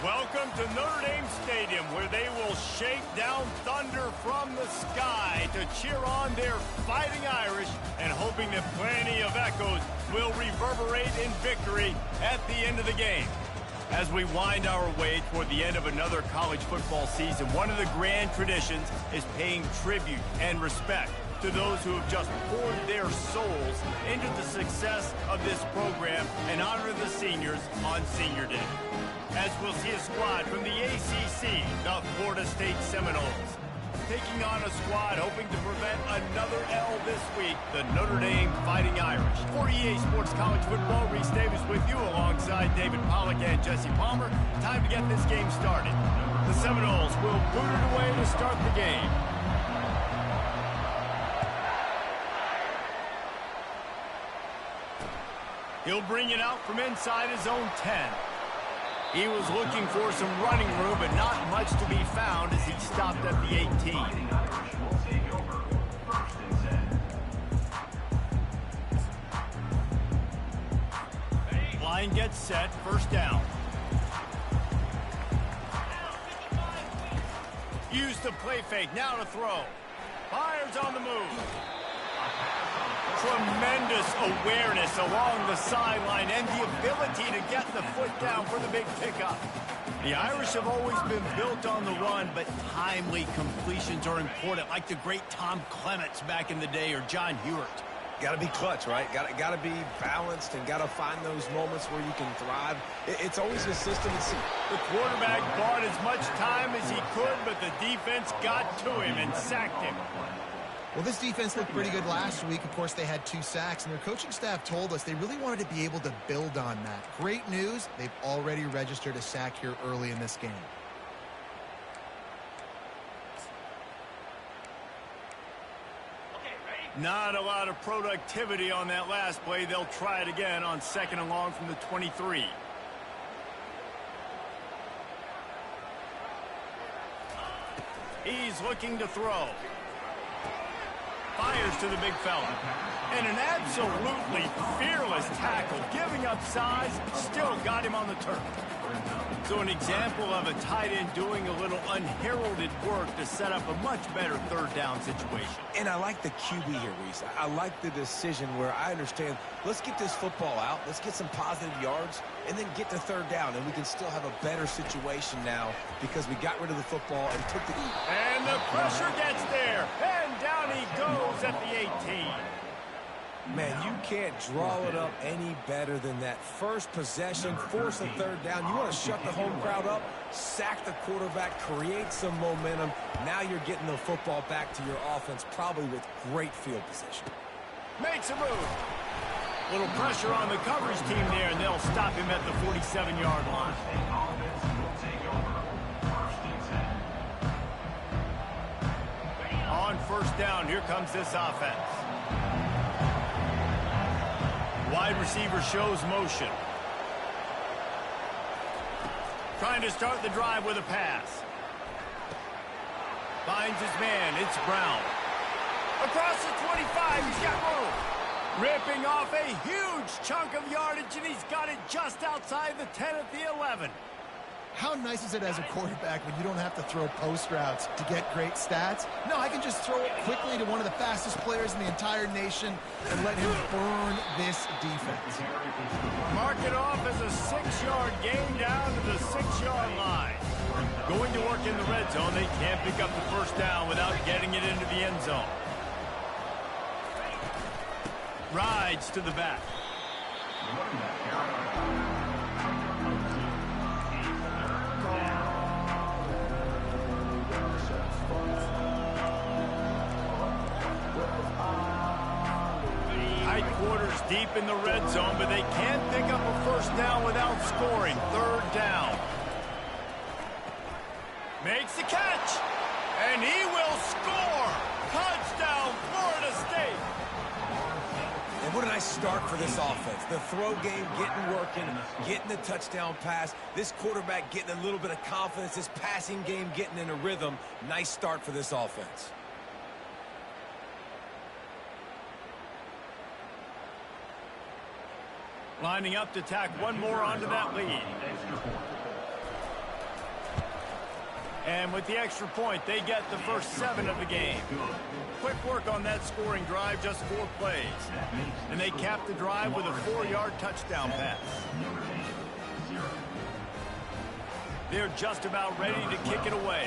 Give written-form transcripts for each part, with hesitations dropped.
Welcome to Notre Dame Stadium, where they will shake down thunder from the sky to cheer on their Fighting Irish, and hoping that plenty of echoes will reverberate in victory at the end of the game. As we wind our way toward the end of another college football season, one of the grand traditions is paying tribute and respect to those who have just poured their souls into the success of this program and honor the seniors on Senior Day. As we'll see a squad from the ACC, the Florida State Seminoles, taking on a squad hoping to prevent another L this week, the Notre Dame Fighting Irish. For EA Sports College Football, Reese Davis with you alongside David Pollack and Jesse Palmer. Time to get this game started. The Seminoles will boot it away to start the game. He'll bring it out from inside his own 10. He was looking for some running room, but not much to be found as he stopped at the 18. Line gets set, first down. Use the play fake, now to throw. Fires on the move. Tremendous awareness along the sideline and the ability to get the foot down for the big pickup. The Irish have always been built on the run, but timely completions are important, like the great Tom Clements back in the day or John Hewart. Got to be clutch, right? Got to be balanced and got to find those moments where you can thrive. It's always a system. The quarterback bought as much time as he could, but the defense got to him and sacked him. Well, this defense looked pretty good last week. Of course, they had 2 sacks, and their coaching staff told us they really wanted to be able to build on that. Great news, they've already registered a sack here early in this game. Not a lot of productivity on that last play. They'll try it again on 2nd and long from the 23. He's looking to throw. Fires to the big fella. And an absolutely fearless tackle, giving up size, still got him on the turf. So an example of a tight end doing a little unheralded work to set up a much better 3rd down situation. And I like the QB here, Reese. I like the decision where I understand, let's get this football out, let's get some positive yards, and then get to 3rd down, and we can still have a better situation now because we got rid of the football and took the... And the pressure gets there, and down he goes at the 18. Man, you can't draw it up any better than that. First possession, force a 3rd down. You want to shut the home crowd up, sack the quarterback, create some momentum. Now you're getting the football back to your offense, probably with great field position. Makes a move. Little pressure on the coverage team there, and they'll stop him at the 47-yard line. On 1st down, here comes this offense. Wide receiver shows motion. Trying to start the drive with a pass. Finds his man. It's Brown. Across the 25, he's got room. Ripping off a huge chunk of yardage, and he's got it just outside the 10 at the 11. How nice is it as a quarterback when you don't have to throw post routes to get great stats? No, I can just throw it quickly to one of the fastest players in the entire nation and let him burn this defense. Mark it off as a 6-yard gain down to the 6-yard line. Going to work in the red zone, they can't pick up the 1st down without getting it into the end zone. Rides to the back. Tight quarters deep in the red zone, but they can't pick up a 1st down without scoring. 3rd down. Makes the catch, and he will score. Touchdown, Florida State. And what a nice start for this offense. The throw game getting working, getting the touchdown pass. This quarterback getting a little bit of confidence. This passing game getting in a rhythm. Nice start for this offense. Lining up to tack one more onto that lead. And with the extra point, they get the first 7 of the game. Quick work on that scoring drive, just 4 plays. And they cap the drive with a 4-yard touchdown pass. They're just about ready to kick it away.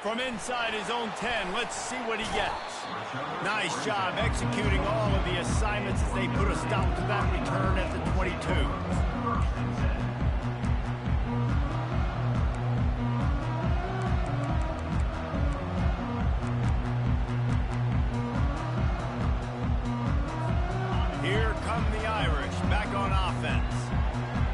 From inside his own 10, let's see what he gets. Nice job executing all of the assignments as they put a stop to that return at the 22. Here come the Irish, back on offense.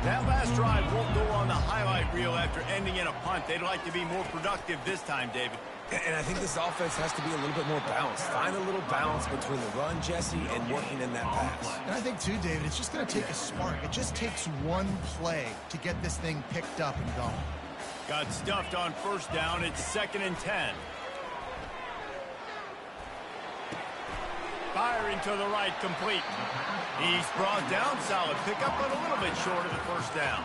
That last drive won't go on the highlight reel after ending in a punt. They'd like to be more productive this time, David. And I think this offense has to be a little bit more balanced. Find a little balance between the run, Jesse, and working in that pass. And I think, too, David, it's just going to take a spark. It just takes one play to get this thing picked up and going. Got stuffed on first down. It's 2nd and 10. Firing to the right, complete. He's brought down, solid pickup, but a little bit short of the first down.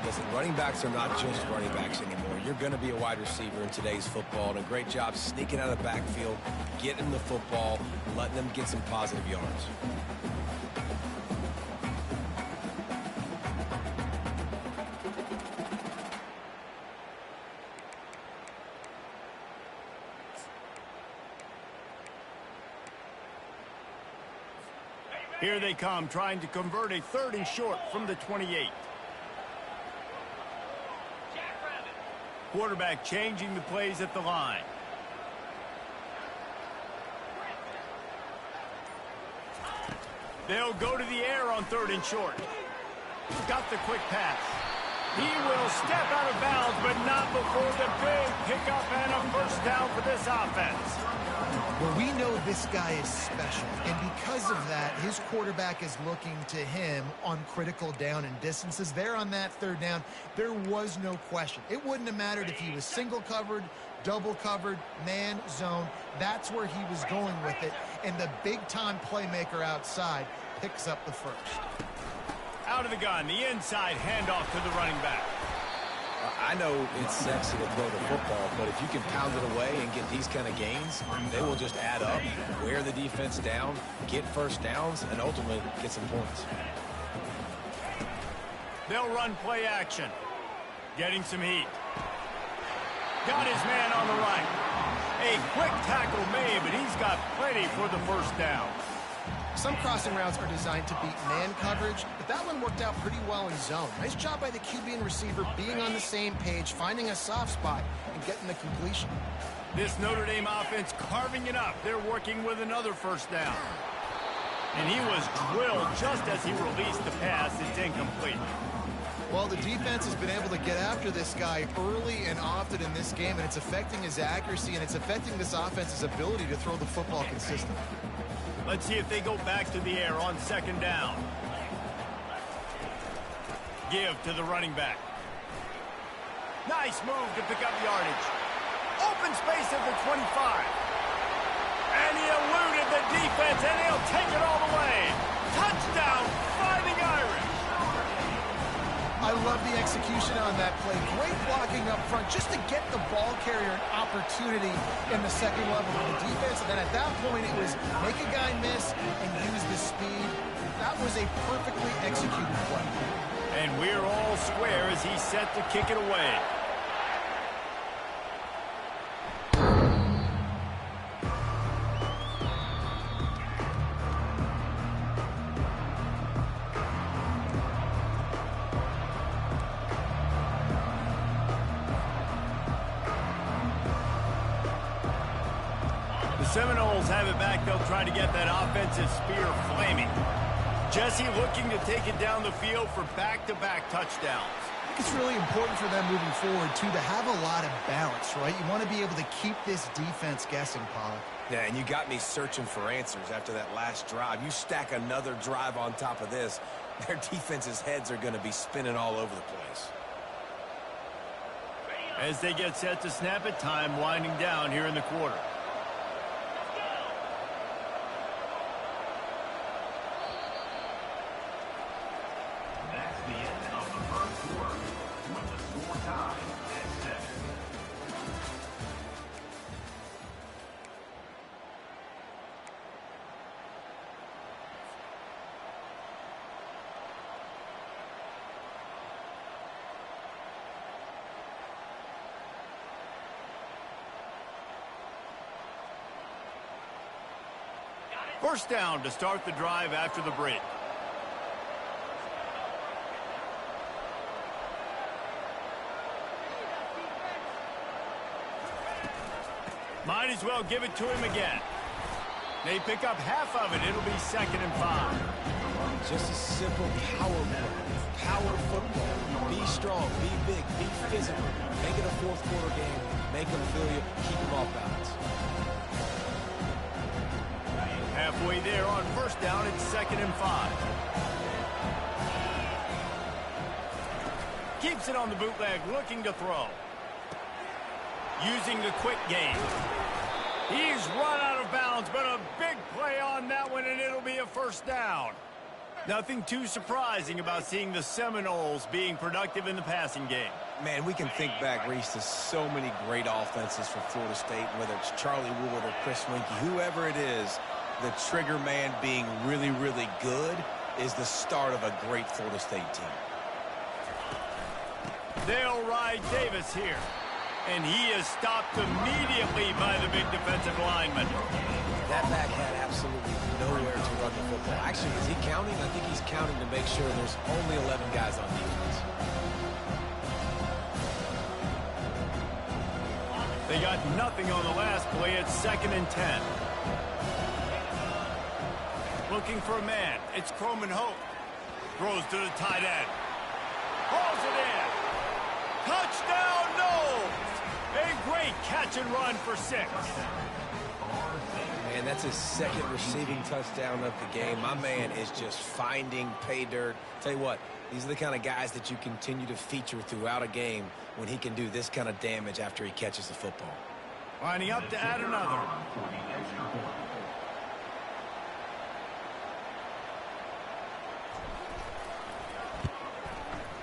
Listen, running backs are not just running backs anymore. You're going to be a wide receiver in today's football, and a great job sneaking out of the backfield, getting the football, letting them get some positive yards. Here they come, trying to convert a 3rd and short from the 28. Quarterback changing the plays at the line. They'll go to the air on 3rd and short. Got the quick pass. He will step out of bounds, but not before the big pickup and a first down for this offense. Well, we know this guy is special, and because of that, his quarterback is looking to him on critical down and distances. There on that 3rd down, there was no question. It wouldn't have mattered if he was single covered, double covered, man, zone. That's where he was going with it, and the big-time playmaker outside picks up the first. Out of the gun, the inside handoff to the running back. I know it's sexy to throw the football, but if you can pound it away and get these kind of gains, they will just add up, wear the defense down, get first downs, and ultimately get some points. They'll run play action. Getting some heat. Got his man on the right. A quick tackle made, but he's got plenty for the first down. Some crossing routes are designed to beat man coverage, but that one worked out pretty well in zone. Nice job by the QB and receiver being on the same page, finding a soft spot, and getting the completion. This Notre Dame offense carving it up. They're working with another first down. And he was drilled just as he released the pass. It's incomplete. Well, the defense has been able to get after this guy early and often in this game, and it's affecting his accuracy, and it's affecting this offense's ability to throw the football consistently. Let's see if they go back to the air on 2nd down. Give to the running back. Nice move to pick up yardage. Open space at the 25. And he eluded the defense, and he'll take it all the way. Touchdown, Fighting Irish. I love the execution on that play. Great blocking up front just to get the ball carrier an opportunity in the second level of the defense. And then at that point, it was make a guy miss and use the speed. That was a perfectly executed play. And we're all square as he's set to kick it away. Seminoles have it back. They'll try to get that offensive spear flaming. Jesse looking to take it down the field for back-to-back touchdowns. I think it's really important for them moving forward, too, to have a lot of balance, right? You want to be able to keep this defense guessing, Pollock. Yeah, and you got me searching for answers after that last drive. You stack another drive on top of this, their defense's heads are going to be spinning all over the place. As they get set to snap it, time winding down here in the quarter. First down to start the drive after the break. Might as well give it to him again. They pick up half of it. It'll be 2nd and 5. Just a simple power play. Power football. Be strong, be big, be physical. Make it a fourth quarter game. Make them feel you. Keep them off balance. Halfway there on first down, it's 2nd and 5. Keeps it on the bootleg, looking to throw. Using the quick game. He's run out of bounds, but a big play on that one, and it'll be a first down. Nothing too surprising about seeing the Seminoles being productive in the passing game. Man, we can think back, Reese, to so many great offenses for Florida State, whether it's Charlie Wood or Chris Winkie, whoever it is, the trigger man being really, really good is the start of a great Florida State team. They'll ride Davis here. And he is stopped immediately by the big defensive lineman. That back had absolutely nowhere to run the football. Actually, is he counting? I think he's counting to make sure there's only 11 guys on defense. They got nothing on the last play. It's 2nd and 10. Looking for a man. It's Croman Hope. Throws to the tight end. Hauls it in. Touchdown, Knowles! A great catch and run for 6. Man, that's his 2nd receiving touchdown of the game. My man is just finding pay dirt. Tell you what, these are the kind of guys that you continue to feature throughout a game when he can do this kind of damage after he catches the football. Lining up to add another.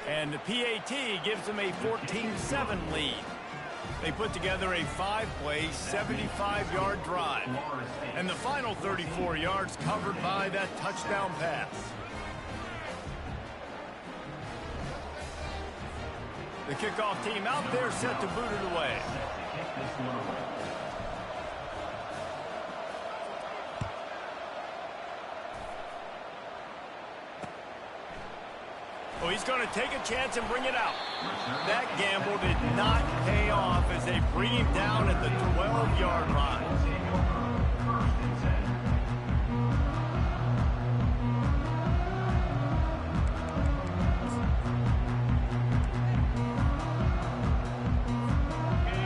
And the PAT gives them a 14-7 lead. They put together a 5-play, 75-yard drive. And the final 34 yards covered by that touchdown pass. The kickoff team out there set to boot it away. Oh, he's going to take a chance and bring it out. That gamble did not pay off as they bring him down at the 12-yard line.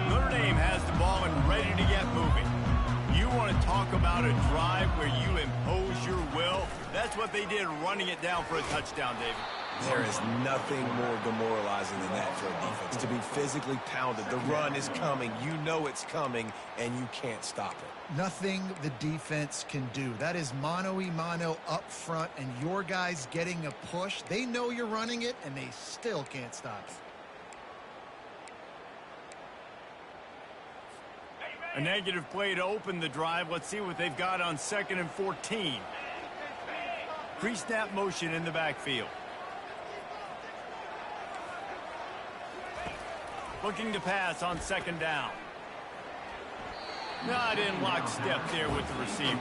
Notre Dame has the ball and ready to get moving. You want to talk about a drive where you impose your will? That's what they did, running it down for a touchdown, David. There is nothing more demoralizing than that for a defense. To be physically pounded. The run is coming. You know it's coming, and you can't stop it. Nothing the defense can do. That is mano-a-mano up front, and your guys getting a push. They know you're running it, and they still can't stop it. A negative play to open the drive. Let's see what they've got on 2nd and 14. Pre-snap motion in the backfield. Looking to pass on 2nd down. Not in lockstep there with the receiver.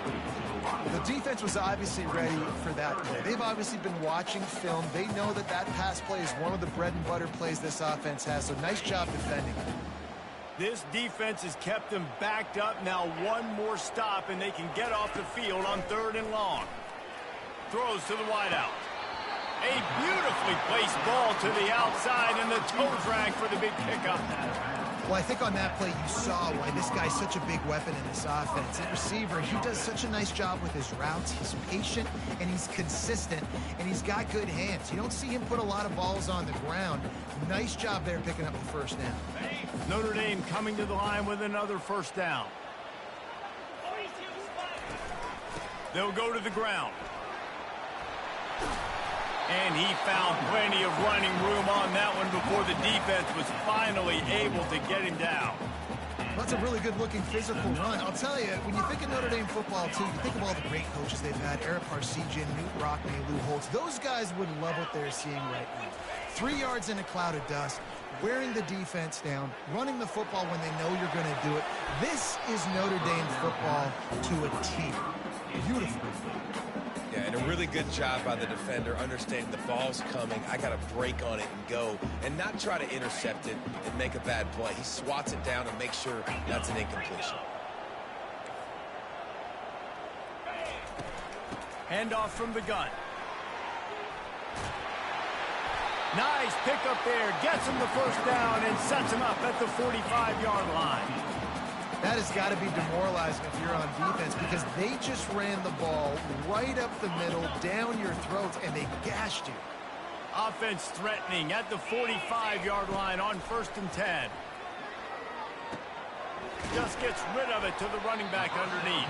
The defense was obviously ready for that play. They've obviously been watching film. They know that that pass play is one of the bread and butter plays this offense has, so nice job defending. This defense has kept them backed up. Now one more stop, and they can get off the field on 3rd and long. Throws to the wideout. A beautifully placed ball to the outside, and the toe drag for the big pickup. Well, I think on that play you saw why this guy's such a big weapon in this offense. The receiver, he does such a nice job with his routes. He's patient, and he's consistent, and he's got good hands. You don't see him put a lot of balls on the ground. Nice job there picking up the first down. Notre Dame coming to the line with another first down. They'll go to the ground. And he found plenty of running room on that one before the defense was finally able to get him down. That's a really good-looking physical run. I'll tell you, when you think of Notre Dame football, too, you think of all the great coaches they've had, Eric Parsegian, Newt Rockne, Lou Holtz. Those guys would love what they're seeing right now. 3 yards in a cloud of dust, wearing the defense down, running the football when they know you're going to do it. This is Notre Dame football to a T. Beautiful. Yeah, and a really good job by the defender understanding the ball's coming. I got to break on it and go and not try to intercept it and make a bad play. He swats it down and makes sure that's an incompletion. Handoff from the gun. Nice pickup there. Gets him the first down and sets him up at the 45-yard line. That has got to be demoralizing if you're on defense because they just ran the ball right up the middle, down your throats, and they gashed you. Offense threatening at the 45-yard line on 1st and 10. Just gets rid of it to the running back underneath.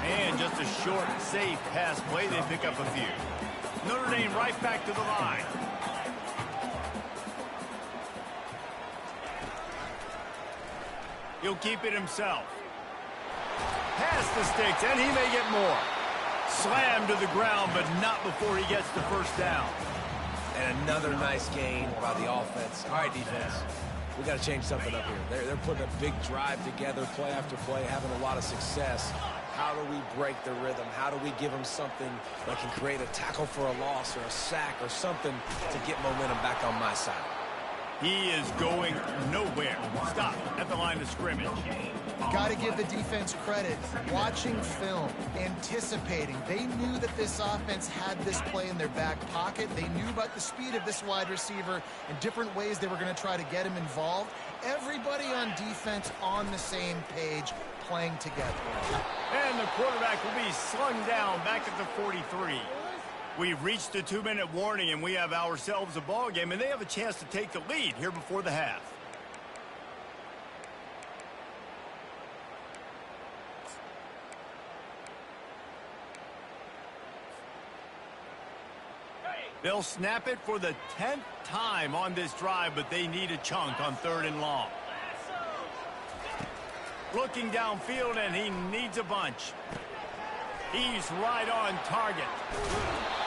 And just a short, safe pass play. They pick up a few. Notre Dame right back to the line. He'll keep it himself. Past the sticks, and he may get more. Slammed to the ground, but not before he gets the first down. And another nice gain by the offense. All right, defense. We got to change something up here. They're putting a big drive together, play after play, having a lot of success. How do we break the rhythm? How do we give them something that can create a tackle for a loss or a sack or something to get momentum back on my side? He is going nowhere. Stop at the line of scrimmage. Got to give the defense credit. Watching film, anticipating. They knew that this offense had this play in their back pocket. They knew about the speed of this wide receiver and different ways they were going to try to get him involved. Everybody on defense on the same page, playing together. And the quarterback will be slung down back at the 43. We've reached the 2-minute warning, and we have ourselves a ball game, and they have a chance to take the lead here before the half. They'll snap it for the 10th time on this drive, but they need a chunk on 3rd and long. Looking downfield, and he needs a bunch. He's right on target.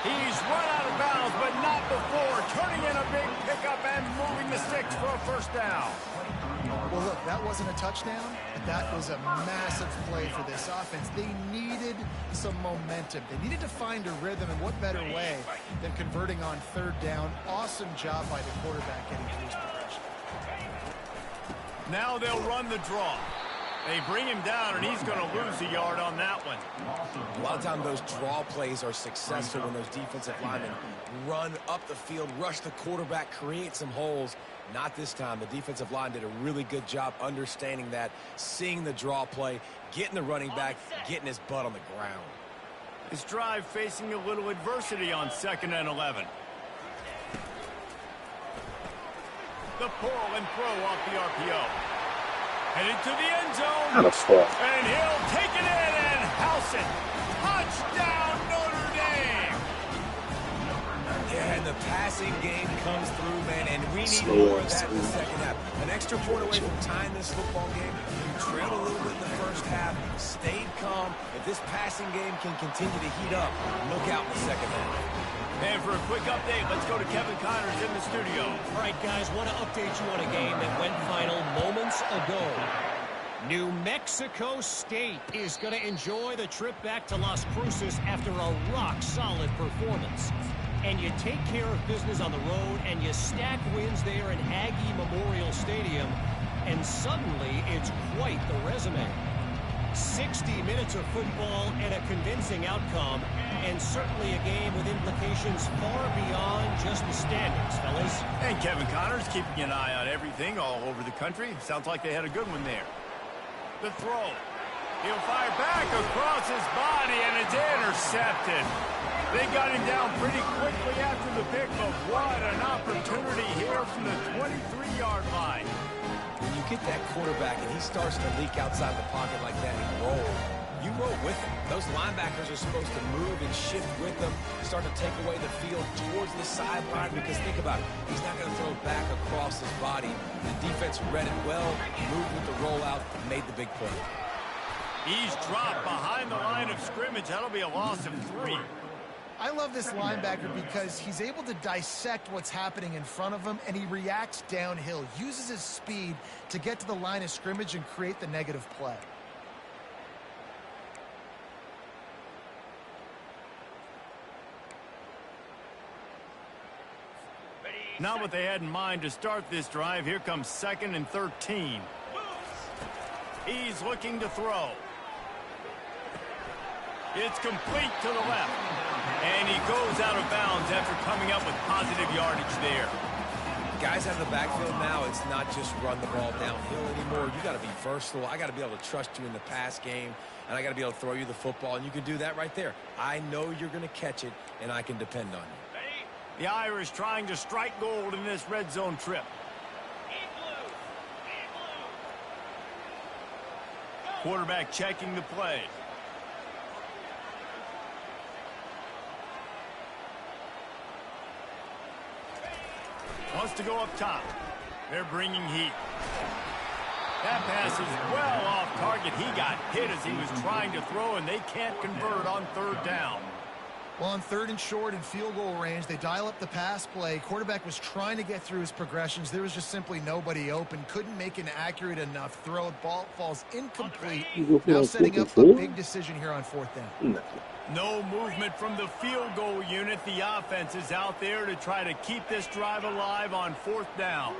He's run out of bounds, but not before turning in a big pickup and moving the sticks for a first down. Well, look, that wasn't a touchdown, but that was a massive play for this offense. They needed some momentum. They needed to find a rhythm, and what better way than converting on 3rd down. Awesome job by the quarterback getting through his progression. Now they'll run the draw. They bring him down, and he's going to lose a yard on that one. A lot of times those draw plays are successful when those defensive linemen run up the field, rush the quarterback, create some holes. Not this time. The defensive line did a really good job understanding that, seeing the draw play, getting the running back, getting his butt on the ground. This drive facing a little adversity on 2nd and 11. The pull and throw off the RPO. Headed to the end zone. And he'll take it in and house it. Touchdown, Notre Dame. Yeah, and the passing game comes through, man, and we need more of that in the second half. An extra point away from tying this football game. You trailed a little bit in the first half, stayed calm. If this passing game can continue to heat up, look out in the second half. And for a quick update, let's go to Kevin Connors in the studio. All right, guys, want to update you on a game that went final moments ago. New Mexico State is going to enjoy the trip back to Las Cruces after a rock-solid performance. And you take care of business on the road, and you stack wins there in Aggie Memorial Stadium, and suddenly it's quite the resume. 60 minutes of football and a convincing outcome, and certainly a game with implications far beyond just the standings, fellas. And Kevin Connors keeping an eye on everything all over the country. Sounds like they had a good one there. The throw. He'll fire back across his body, and it's intercepted. They got him down pretty quickly after the pick, but what an opportunity here from the 23-yard line. When you get that quarterback and he starts to leak outside the pocket like that, he rolls. you roll with them. Those linebackers are supposed to move and shift with them, start to take away the field towards the sideline, because think about it. He's not going to throw it back across his body. The defense read it well, moved with the rollout, made the big play. He's dropped behind the line of scrimmage. That'll be a loss of 3. I love this linebacker because he's able to dissect what's happening in front of him, and he reacts downhill, uses his speed to get to the line of scrimmage and create the negative play. Not what they had in mind to start this drive. Here comes 2nd and 13. He's looking to throw. It's complete to the left. And he goes out of bounds after coming up with positive yardage there. Guys out of the backfield now, it's not just run the ball downhill anymore. You got to be versatile. I got to be able to trust you in the pass game, and I got to be able to throw you the football, and you can do that right there. I know you're going to catch it, and I can depend on you. The Irish trying to strike gold in this red zone trip. Quarterback checking the play. Wants to go up top. They're bringing heat. That pass is well off target. He got hit as he was trying to throw, and they can't convert on 3rd down. Well, on 3rd and short and field goal range, they dial up the pass play. Quarterback was trying to get through his progressions. There was just simply nobody open. Couldn't make an accurate enough throw. The ball falls incomplete. Now setting up a big decision here on 4th down. No movement from the field goal unit. The offense is out there to try to keep this drive alive on 4th down.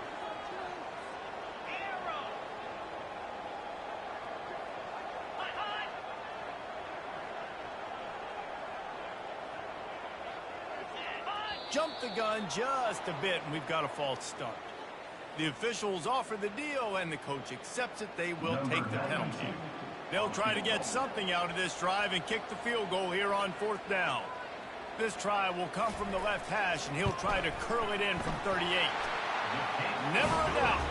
Jump the gun just a bit, and we've got a false start. The officials offer the deal, and the coach accepts it. They will take the penalty. They'll try to get something out of this drive and kick the field goal here on 4th down. This try will come from the left hash, and he'll try to curl it in from 38. Never a doubt.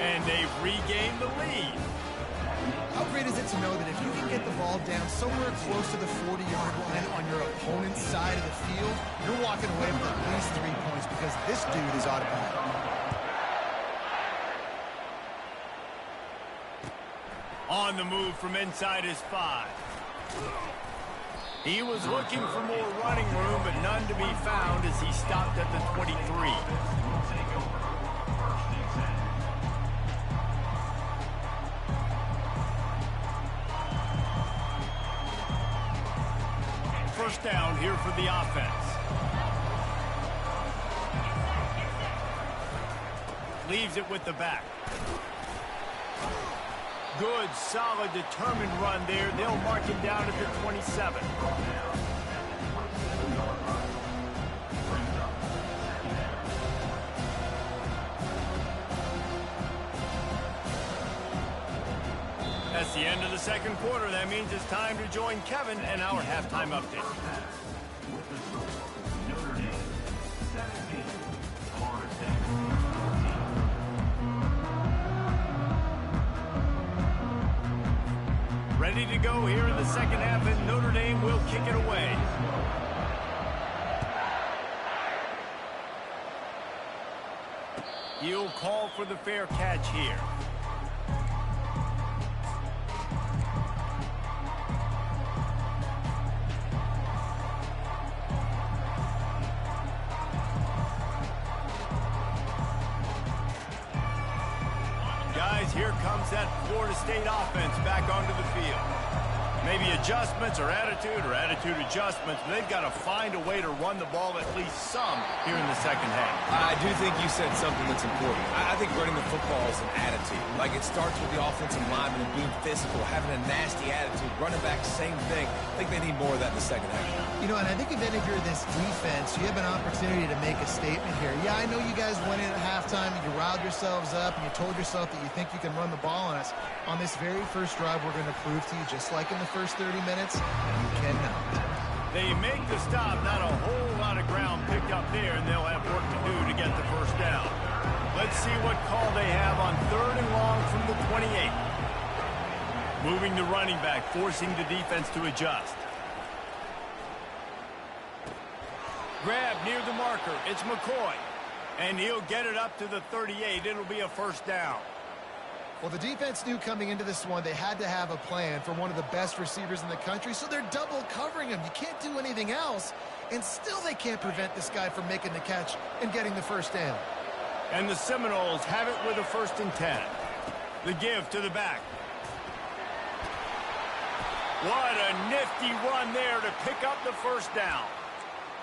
And they've regained the lead. How great is it to know that if you can get the ball down somewhere close to the 40-yard line on your opponent's side of the field, you're walking away with at least 3 points because this dude is automatic. On the move from inside his 5. He was looking for more running room, but none to be found as he stopped at the 23. First down here for the offense. Leaves it with the back. Good, solid, determined run there. They'll mark him down at the 27. That's the end of the 2nd quarter. That means it's time to join Kevin and our halftime update. Ready to go here in the 2nd half, and Notre Dame will kick it away. He'll call for the fair catch here. Guys, here comes that Florida State offense back onto the field. Maybe adjustments or attitude adjustments, but they've got to find a way to run the ball at least some here in the 2nd half. I do think you said something that's important. I think running the football is an attitude. Like, it starts with the offensive lineman and being physical, having a nasty attitude. Running back, same thing. I think they need more of that in the 2nd half. You know, and I think even if you're this defense, you have an opportunity to make a statement here. Yeah, I know you guys went in at halftime and you riled yourselves up and you told yourself that you think you can run the ball on us. On this very first drive, we're going to prove to you, just like in the first 30 minutes, you cannot. They make the stop, not a whole lot of ground picked up there, and they'll have work to do to get the first down. Let's see what call they have on 3rd and long from the 28. Moving the running back, forcing the defense to adjust. Grab near the marker. It's McCoy. And he'll get it up to the 38. It'll be a first down. Well, the defense knew coming into this one they had to have a plan for one of the best receivers in the country, so they're double covering him. You can't do anything else, and still they can't prevent this guy from making the catch and getting the first down. And the Seminoles have it with a 1st and 10. The give to the back. What a nifty run there to pick up the first down.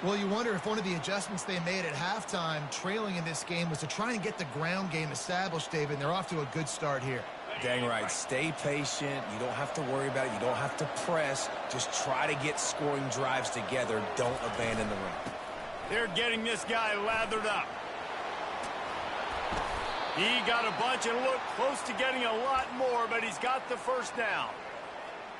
Well, you wonder if one of the adjustments they made at halftime, trailing in this game, was to try and get the ground game established, David. They're off to a good start here. Dang right. Stay patient. You don't have to worry about it. You don't have to press. Just try to get scoring drives together. Don't abandon the run. They're getting this guy lathered up. He got a bunch and looked close to getting a lot more, but he's got the first down.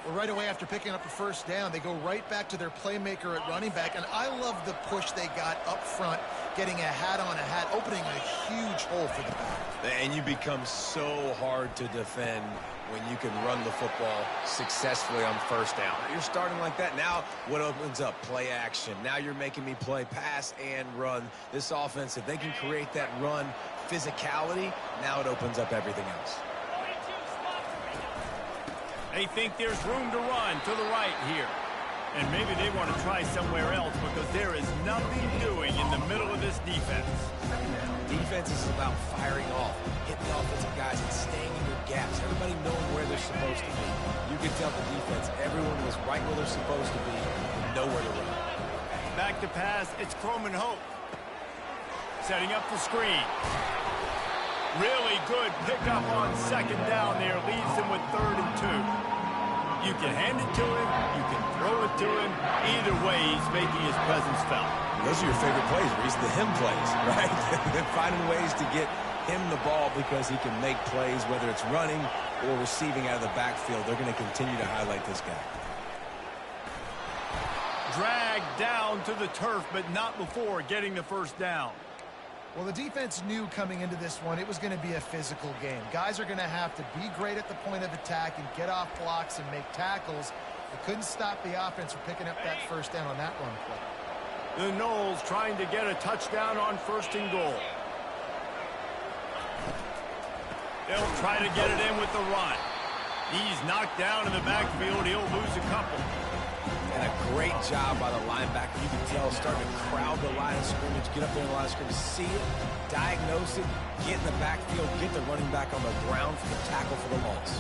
Well, right away after picking up the first down, they go right back to their playmaker at running back, and I love the push they got up front, getting a hat on a hat, opening a huge hole for the back. And you become so hard to defend when you can run the football successfully on first down. You're starting like that. Now what opens up? Play action. Now you're making me play pass and run. This offense, if they can create that run physicality, now it opens up everything else. They think there's room to run to the right here. And maybe they want to try somewhere else because there is nothing doing in the middle of this defense. Defense is about firing off, hitting the offensive guys and staying in your gaps. Everybody knowing where they're supposed to be. You can tell the defense, everyone was right where they're supposed to be, nowhere to run. Back to pass, it's Croman Hope. Setting up the screen. Really good pickup on 2nd down there. Leaves them with 3rd and 2. You can hand it to him. You can throw it to him. Either way, he's making his presence felt. Those are your favorite plays, Reese, the him plays, right? They're finding ways to get him the ball because he can make plays, whether it's running or receiving out of the backfield. They're going to continue to highlight this guy. Dragged down to the turf, but not before getting the first down. Well, the defense knew coming into this one it was going to be a physical game. Guys are going to have to be great at the point of attack and get off blocks and make tackles. They couldn't stop the offense from picking up that first down on that run play. The Noles trying to get a touchdown on 1st and goal. They'll try to get it in with the run. He's knocked down in the backfield. He'll lose a couple. And a great job by the linebacker. You can tell starting to crowd the line of scrimmage, get up there in the line of scrimmage, see it, diagnose it, get in the backfield, get the running back on the ground for the tackle for the loss.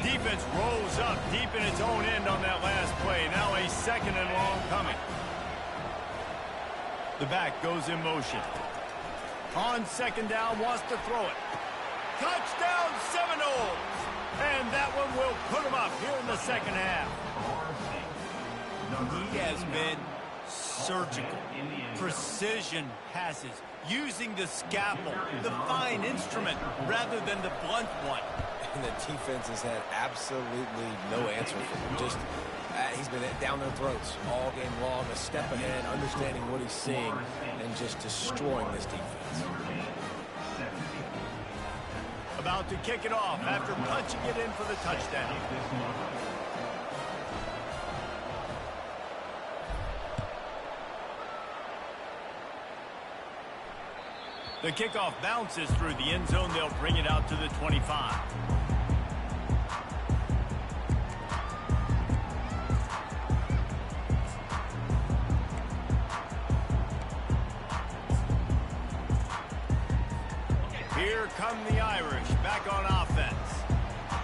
Defense rolls up deep in its own end on that last play. Now a 2nd and long coming. The back goes in motion. On 2nd down, wants to throw it. Touchdown Seminoles! And that one will put them up here in the 2nd half. He has been surgical, precision passes, using the scalpel, the fine instrument, rather than the blunt one. And the defense has had absolutely no answer for him. Just, he's been down their throats all game long, a step ahead, understanding what he's seeing, and just destroying this defense. About to kick it off after punching it in for the touchdown. The kickoff bounces through the end zone. They'll bring it out to the 25. Here come the Irish back on offense.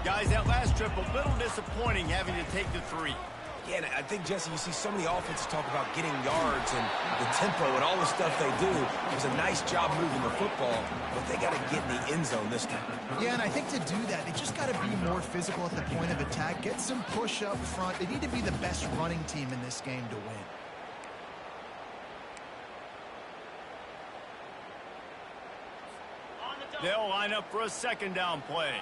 Guys, that last trip a little disappointing having to take the 3. Yeah, and I think, Jesse, you see so many offenses talk about getting yards and the tempo and all the stuff they do. It was a nice job moving the football, but they got to get in the end zone this time. Yeah, and I think to do that, they just got to be more physical at the point of attack, get some push up front. They need to be the best running team in this game to win. They'll line up for a 2nd down play.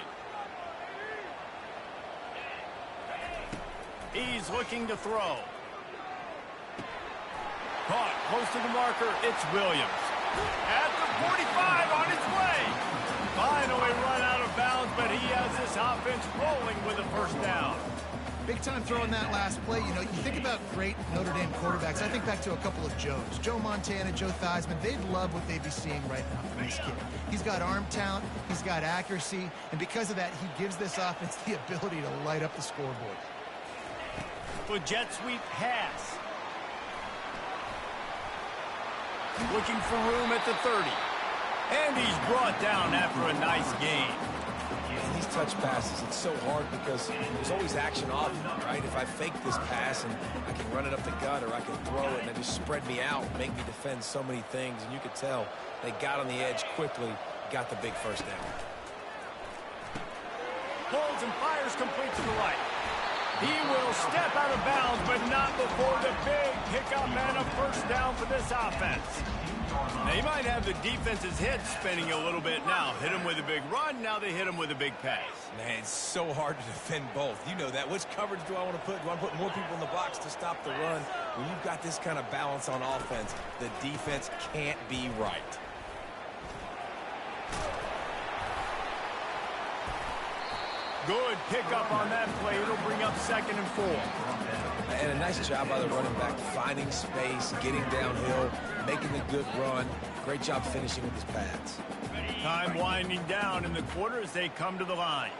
He's looking to throw. Caught close to the marker. It's Williams. At the 45 on his way. Finally run out of bounds, but he has this this offense rolling with a first down. Big time throw in that last play. You know, you think about great Notre Dame quarterbacks. I think back to a couple of Joes. Joe Montana, Joe Theismann. They'd love what they'd be seeing right now from this kid. He's got arm talent. He's got accuracy. And because of that, he gives this offense the ability to light up the scoreboard. For jet sweep pass. Looking for room at the 30. And he's brought down after a nice gain. These touch passes, it's so hard because there's always action off, right? If I fake this pass and I can run it up the gut or I can throw it and they just spread me out, make me defend so many things. And you could tell they got on the edge quickly, got the big first down. Pulls and fires complete to the right. He will step out of bounds, but not before the big pickup and a first down for this offense. They might have the defense's head spinning a little bit now. Hit him with a big run, now they hit him with a big pass. Man, it's so hard to defend both. You know that. Which coverage do I want to put? Do I put more people in the box to stop the run? When you've got this kind of balance on offense, the defense can't be right. Good pickup on that play. It'll bring up 2nd and 4. And a nice job by the running back, finding space, getting downhill, making a good run. Great job finishing with his pads. Time winding down in the quarter as they come to the line.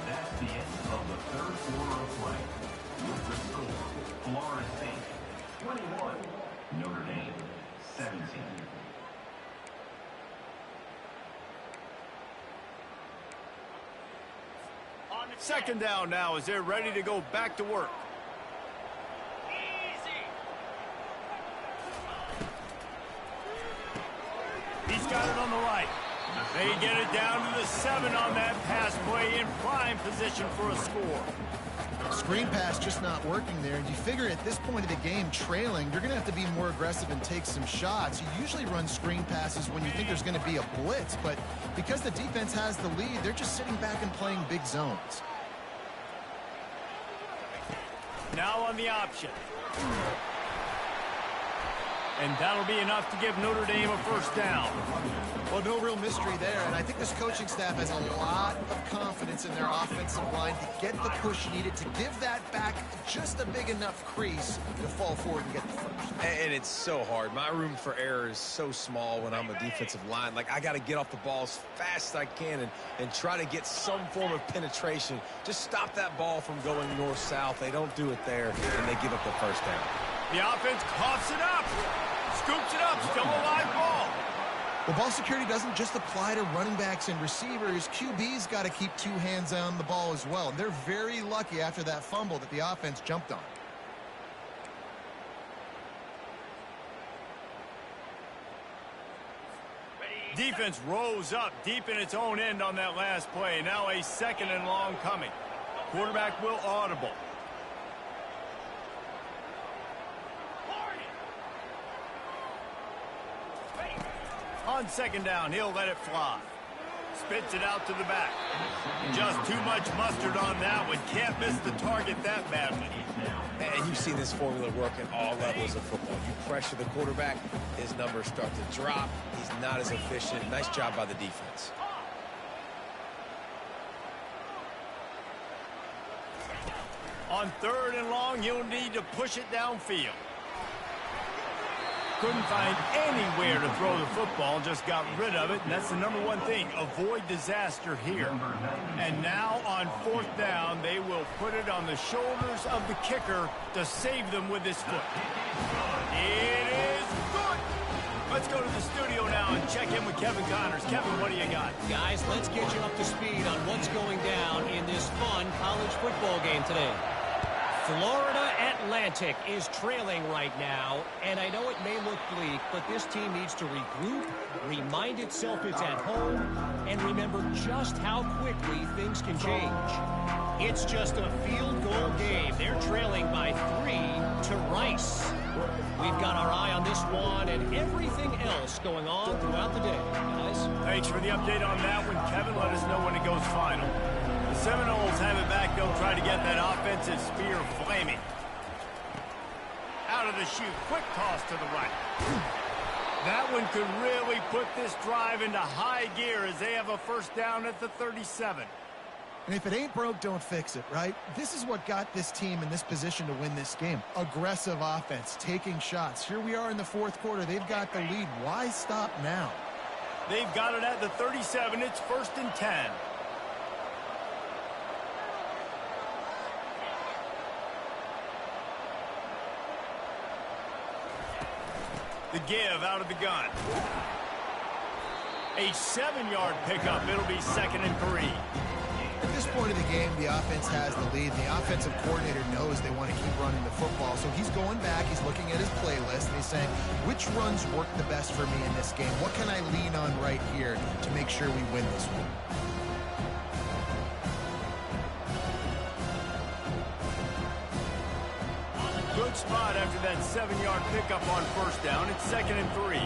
That's the end of the third quarter of play. With the score, Florida State 21, Notre Dame 17. Second down now as they're ready to go back to work. He's got it on the right. They get it down to the 7 on that pass play in prime position for a score. Screen pass just not working there. And you figure at this point of the game, trailing, you're going to have to be more aggressive and take some shots. You usually run screen passes when you think there's going to be a blitz. But because the defense has the lead, they're just sitting back and playing big zones. Now on the option. And that'll be enough to give Notre Dame a first down. Well, no real mystery there, and I think this coaching staff has a lot of confidence in their offensive line to get the push needed to give that back just a big enough crease to fall forward and get the first. And it's so hard. My room for error is so small when I'm a defensive line. Like, I got to get off the ball as fast as I can and try to get some form of penetration. Just stop that ball from going north-south. They don't do it there, and they give up the first down. The offense coughs it up. Scoops it up. Still a live ball. Well, ball security doesn't just apply to running backs and receivers. QB's got to keep 2 hands on the ball as well. And they're very lucky after that fumble that the offense jumped on. Defense rose up deep in its own end on that last play. Now a 2nd and long coming. Quarterback will audible. On 2nd down, he'll let it fly. Spits it out to the back. Just too much mustard on that one. Can't miss the target that badly. And you've seen this formula work at all levels of football. You pressure the quarterback, his numbers start to drop. He's not as efficient. Nice job by the defense. On 3rd and long, you'll need to push it downfield. Couldn't find anywhere to throw the football, just got rid of it, and that's the #1 thing. Avoid disaster here. And now on 4th down, they will put it on the shoulders of the kicker to save them with his foot. It is good. Let's go to the studio now and check in with Kevin Connors. Kevin, what do you got? Guys, let's get you up to speed on what's going down in this fun college football game today. Florida Atlantic is trailing right now, and I know it may look bleak, but this team needs to regroup, remind itself it's at home, and remember just how quickly things can change. It's just a field goal game. They're trailing by 3 to Rice. We've got our eye on this one and everything else going on throughout the day, guys. Thanks for the update on that one, Kevin. Let us know when it goes final. The Seminoles have it back. They'll try to get that offensive spear flaming. out of the chute. Quick toss to the right. That one could really put this drive into high gear as they have a first down at the 37. And if it ain't broke, don't fix it, right? This is what got this team in this position to win this game. Aggressive offense, taking shots. Here we are in the fourth quarter. They've got the lead. Why stop now? They've got it at the 37. It's 1st and 10. The give out of the gun. A 7-yard pickup. It'll be 2nd and 3. At this point of the game, the offense has the lead. The offensive coordinator knows they want to keep running the football. So he's going back, he's looking at his playlist, and he's saying, which runs work the best for me in this game? What can I lean on right here to make sure we win this one? Good spot after that 7-yard pickup on first down. It's 2nd and 3.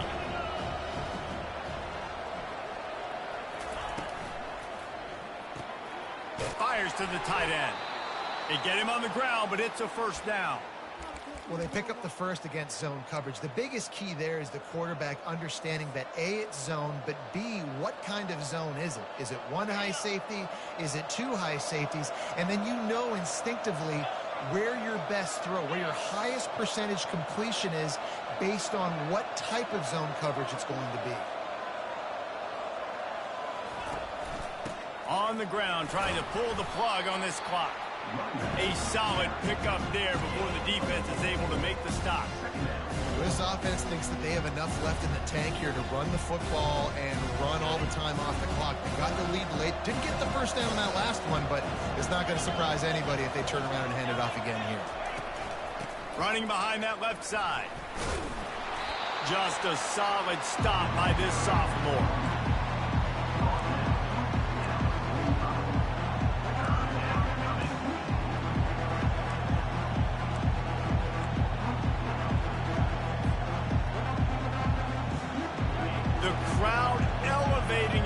Fires to the tight end. They get him on the ground, but it's a first down. Well, they pick up the first against zone coverage. The biggest key there is the quarterback understanding that A, it's zone, but B, what kind of zone is it? Is it one high safety? Is it two high safeties? And then you know instinctively where your best throw, where your highest percentage completion is based on what type of zone coverage it's going to be. On the ground, trying to pull the plug on this clock. A solid pickup there before the defense is able to make the stop. This offense thinks that they have enough left in the tank here to run the football and run all the time off the clock. They got the lead late. Didn't get the first down on that last one, but it's not going to surprise anybody if they turn around and hand it off again here. Running behind that left side. Just a solid stop by this sophomore.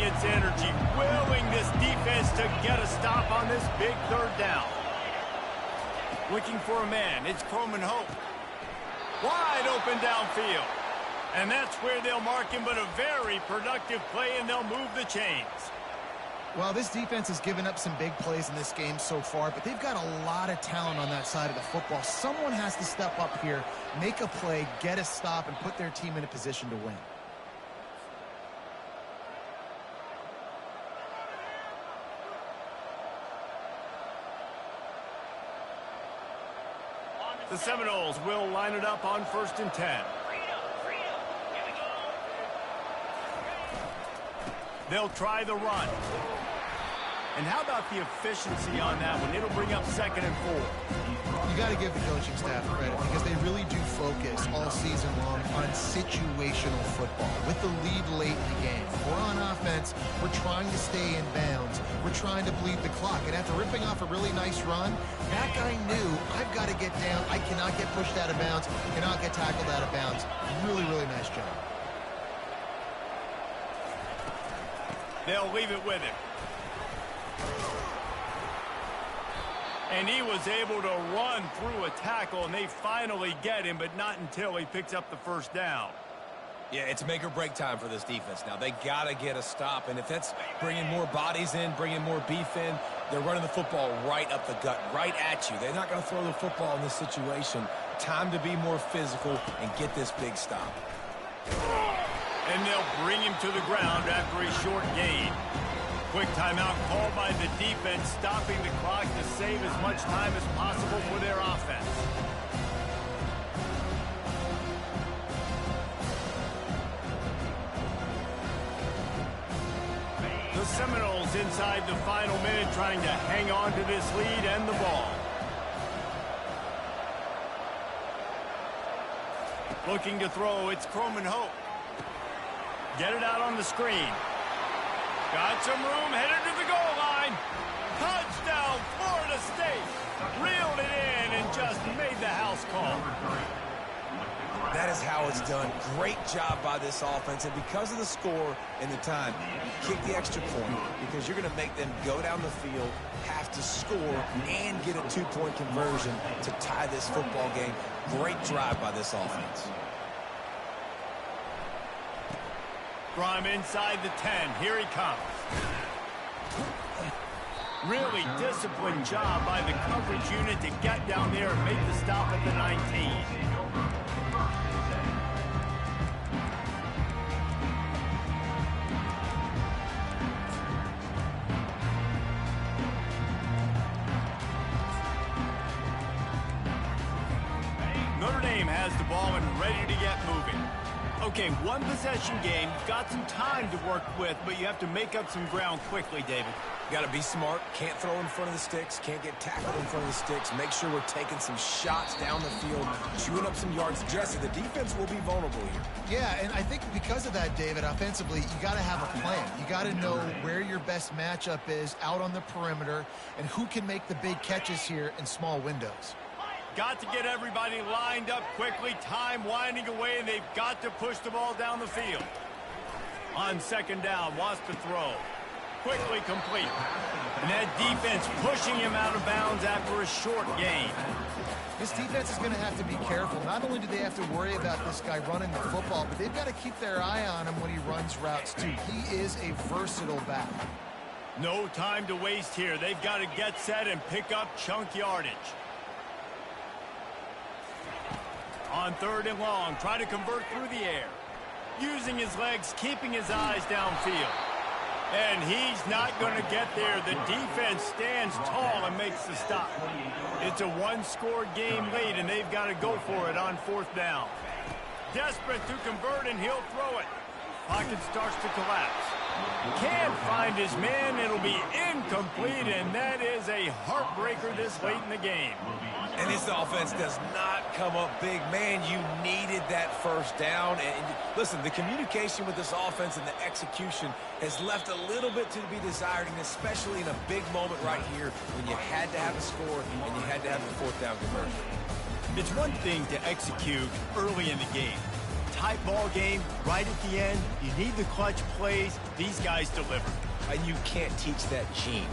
Its energy, willing this defense to get a stop on this big third down. Looking for a man, it's Croman Hope. Wide open downfield. And that's where they'll mark him, but a very productive play, and they'll move the chains. Well, this defense has given up some big plays in this game so far, but they've got a lot of talent on that side of the football. Someone has to step up here, make a play, get a stop, and put their team in a position to win. The Seminoles will line it up on 1st and 10. They'll try the run. And how about the efficiency on that one? It'll bring up 2nd and 4. You got to give the coaching staff credit because they really do focus all season long on situational football. With the lead late in the game, we're on offense, we're trying to stay in bounds, we're trying to bleed the clock. And after ripping off a really nice run, that guy knew, I've got to get down, I cannot get pushed out of bounds, cannot get tackled out of bounds. Really, really nice job. They'll leave it with him. And he was able to run through a tackle, and they finally get him, but not until he picks up the first down. Yeah, it's make or break time for this defense. Now, they got to get a stop, and if that's bringing more bodies in, bringing more beef in, they're running the football right up the gut, right at you. They're not going to throw the football in this situation. Time to be more physical and get this big stop. And they'll bring him to the ground after a short gain. Quick timeout called by the defense, stopping the clock to save as much time as possible for their offense. The Seminoles inside the final minute trying to hang on to this lead and the ball. Looking to throw, it's Croman Hope. Get it out on the screen. Got some room, headed to the goal line. Touchdown, Florida State. Reeled it in and just made the house call. That is is how it's done. Great job by this offense. And because of the score and the time, kick the extra point because you're going to make them go down the field, have to score, and get a 2-point conversion to tie this football game. Great drive by this offense. From inside the 10, here he comes. Really disciplined job by the coverage unit to get down there and make the stop at the 19. Notre Dame has the ball and ready to get moving. Okay, one possession game. You've got some time to work with, but you have to make up some ground quickly, David. Got to be smart. Can't throw in front of the sticks. Can't get tackled in front of the sticks. Make sure we're taking some shots down the field, chewing up some yards. Jesse, the defense will be vulnerable here. Yeah, and I think because of that, David, offensively, you got to have a plan. You got to know where your best matchup is out on the perimeter and who can make the big catches here in small windows. Got to get everybody lined up quickly. Time winding away, and they've got to push the ball down the field. On second down, wants to throw. Quickly complete. And that defense pushing him out of bounds after a short gain. This defense is going to have to be careful. Not only do they have to worry about this guy running the football, but they've got to keep their eye on him when he runs routes, too. He is a versatile back. No time to waste here. They've got to get set and pick up chunk yardage. On third and long, try to convert through the air. Using his legs, keeping his eyes downfield. And he's not going to get there. The defense stands tall and makes the stop. It's a one-score game late, and they've got to go for it on fourth down. Desperate to convert, and he'll throw it. Pocket starts to collapse. Can't find his man. It'll be incomplete, and that is a heartbreaker this late in the game. And this offense does not come up big. Man, you needed that first down. And listen, the communication with this offense and the execution has left a little bit to be desired, and especially in a big moment right here when you had to have a score and you had to have the fourth down conversion. It's one thing to execute early in the game. Tight ball game, right at the end, you need the clutch plays. These guys deliver. And you can't teach that gene.